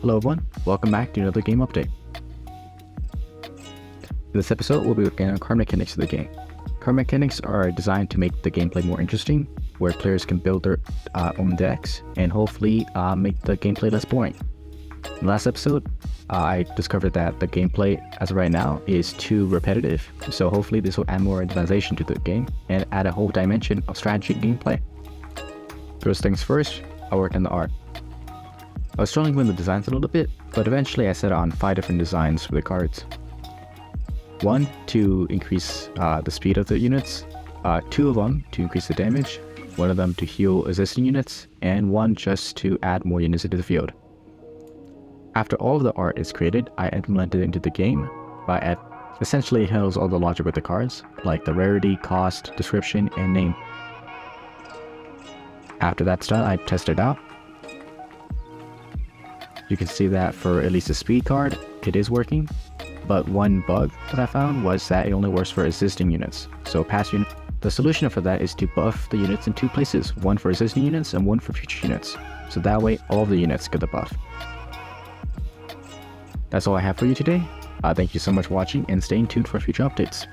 Hello everyone, welcome back to another game update. In this episode, we'll be looking at card mechanics of the game. Card mechanics are designed to make the gameplay more interesting, where players can build their own decks and hopefully make the gameplay less boring. In the last episode, I discovered that the gameplay as of right now is too repetitive, so hopefully this will add more randomization to the game and add a whole dimension of strategy gameplay. First things first, I worked on the art. I was struggling with the designs a little bit, but eventually I set on 5 different designs for the cards. 1 to increase the speed of the units, 2 of them to increase the damage, 1 of them to heal existing units, and 1 just to add more units into the field. After all of the art is created, I implemented it into the game by essentially it handles all the logic with the cards, like the rarity, cost, description, and name. After that's done, I tested it out. You can see that for at least the speed card, it is working, but one bug that I found was that it only works for existing units. So past units, the solution for that is to buff the units in 2 places, 1 for existing units and 1 for future units. So that way, all of the units get the buff. That's all I have for you today. Thank you so much for watching and stay tuned for future updates.